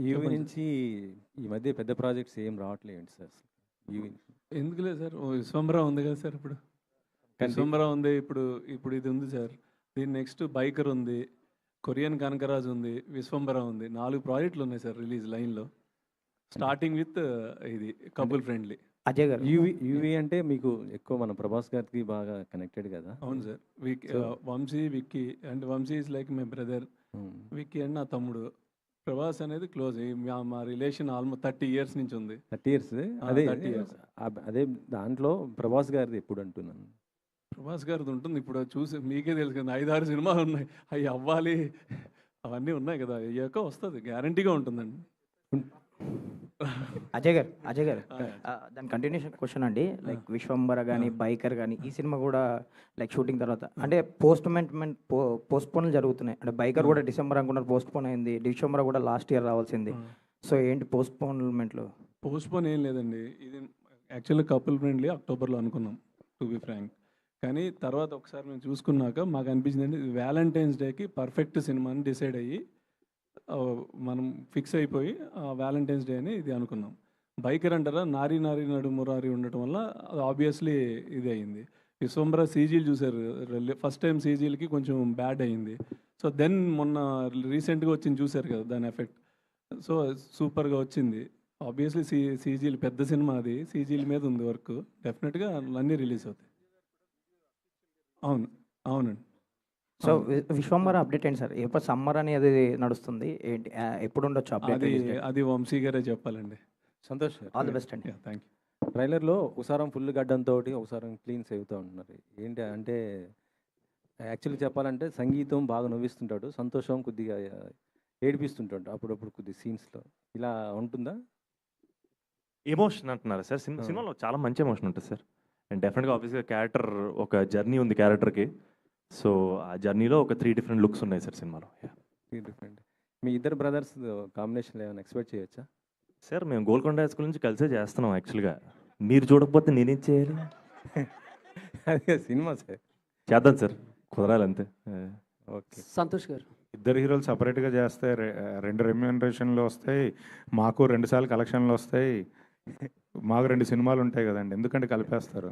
UV నుంచి ఈ మధ్య పెద్ద ప్రాజెక్ట్స్ ఏం రావట్లేదు సార్. యూవీ ఎందుకు లేదు సార్, విశ్వంబర ఉంది కదా సార్. ఇప్పుడు విశ్వంబర ఉంది, ఇప్పుడు ఇప్పుడు ఇది ఉంది సార్. దీని నెక్స్ట్ బైకర్ ఉంది, కొరియన్ కనకరాజు ఉంది, విశ్వంబర ఉంది. 4 ప్రాజెక్టులు ఉన్నాయి సార్ రిలీజ్ లైన్లో, స్టార్టింగ్ విత్ ఇది కపుల్ ఫ్రెండ్లీ. అజయ్ గారు, యూవీ అంటే మీకు ఎక్కువ మన ప్రభాస్ గారికి బాగా కనెక్టెడ్ కదా. అవును sir. Vamsi, Vicky and Vamsi is like my brother, Vicky and నా తమ్ముడు. ప్రభాస్ అనేది క్లోజ్. మా రిలేషన్ ఆల్మోస్ట్ 30 years నుంచి ఉంది. 30 years. అదే 30 years. అదే దాంట్లో ప్రభాస్ గారిది ఎప్పుడు అంటున్నాను. ప్రభాస్ గారిది ఉంటుంది. ఇప్పుడు చూసి మీకే తెలుసు కదా, 5-6 సినిమాలు ఉన్నాయి. అవి అవ్వాలి, అవన్నీ ఉన్నాయి కదా. అయ్యాక వస్తుంది, గ్యారంటీగా ఉంటుందండి. అజయ్ గారు దాని కంటిన్యూషన్ క్వశ్చన్ అండి. లైక్ విశ్వంబర కానీ బైకర్ కానీ ఈ సినిమా కూడా లైక్ షూటింగ్ తర్వాత అంటే పోస్ట్పోన్లు జరుగుతున్నాయి. అంటే బైకర్ కూడా డిసెంబర్ అనుకున్నారు, పోస్ట్పోన్ అయింది. డిసెంబర్ కూడా లాస్ట్ ఇయర్ రావాల్సింది. సో ఏంటి పోస్ట్పోన్మెంట్లు? పోస్ట్పోన్ ఏం లేదండి. ఇది యాక్చువల్లీ కపుల్ ఫ్రెండ్లీ అక్టోబర్లో అనుకున్నాం, టు బి ఫ్రాంక్. కానీ తర్వాత ఒకసారి మేము చూసుకున్నాక మాకు అనిపించింది అండి, వ్యాలంటైన్స్ డేకి పర్ఫెక్ట్ సినిమాని డిసైడ్ అయ్యి మనం ఫిక్స్ అయిపోయి వ్యాలంటైన్స్ డే అని ఇది అనుకున్నాం. బైకర్ అంటారా, నారీ నారీ నడు మురారి ఉండటం వల్ల అది ఆబ్వియస్లీ ఇది అయింది. విశ్వంబర సీజీలు చూసారు, ఫస్ట్ టైం సీజీలకి కొంచెం బ్యాడ్ అయింది. సో దెన్ మొన్న రీసెంట్గా వచ్చింది చూసారు కదా దాని ఎఫెక్ట్. సో సూపర్గా వచ్చింది. ఆబ్వియస్లీ సీజీలు పెద్ద సినిమా, అది సీజీల మీద ఉంది వర్క్. డెఫినెట్గా అన్నీ రిలీజ్ అవుతాయి. అవునండి. సో విశ్వంబర అప్డేట్ ఏంటి సార్? ఎప్పుడు సమ్మర్ అనేది నడుస్తుంది ఏంటి, ఎప్పుడు ఉండొచ్చు అప్డేట్? అది వంశీ గారే చెప్పాలండి. సంతోష్, ఆల్ ది బెస్ట్ అండి. Thank you. ట్రైలర్లో ఒకసారి ఫుల్ గడ్డంతో ఒకసారి క్లీన్ సేవుతూ ఉంటున్నారు. ఏంటి అంటే యాక్చువల్లీ చెప్పాలంటే సంగీతం బాగా నవ్విస్తుంటాడు, సంతోషం కొద్దిగా ఏడిపిస్తుంటాడు అప్పుడప్పుడు కొద్ది సీన్స్లో. ఇలా ఉంటుందా? ఎమోషన్ అంటున్నారు సార్. సినిమాలో చాలా మంచి ఎమోషన్ ఉంటుంది సార్. అండ్ డెఫినెట్గా ఆబ్వియస్గా క్యారెక్టర్ ఒక జర్నీ ఉంది క్యారెక్టర్కి. సో ఆ జర్నీలో ఒక 3 different లుక్స్ ఉన్నాయి సార్ సినిమాలో. 3 different. మీ ఇద్దరు బ్రదర్స్ కాంబినేషన్లో ఏమైనా ఎక్స్పెక్ట్ చేయొచ్చా? సార్ మేము గోల్కొండ హై స్కూల్ నుంచి కలిసే చేస్తున్నాం యాక్చువల్గా. మీరు చూడకపోతే నేనేం చేయాలి? అదే సినిమా సార్, చేద్దాం సార్, కుదరాలి అంతే. ఓకే. సంతోష్ గారు, ఇద్దరు హీరోలు సపరేట్గా చేస్తే 2 రెమ్యూనరేషన్లు వస్తాయి, మాకు 2 సార్లు కలెక్షన్లు వస్తాయి, మాకు 2 సినిమాలు ఉంటాయి కదండి, ఎందుకంటే కలిపేస్తారు.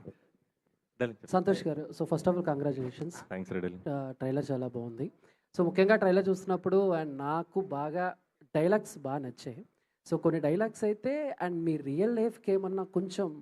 సంతోష్ గారు, so first of all congratulations. Thanks ready. Trailer చాలా బాగుంది. సో ముఖ్యంగా ట్రైలర్ చూస్తున్నప్పుడు అండ్ నాకు బాగా డైలాగ్స్ బాగా నచ్చాయి. సో కొన్ని డైలాగ్స్ అయితే అండ్ మీ రియల్ లైఫ్కి ఏమన్నా కొంచెం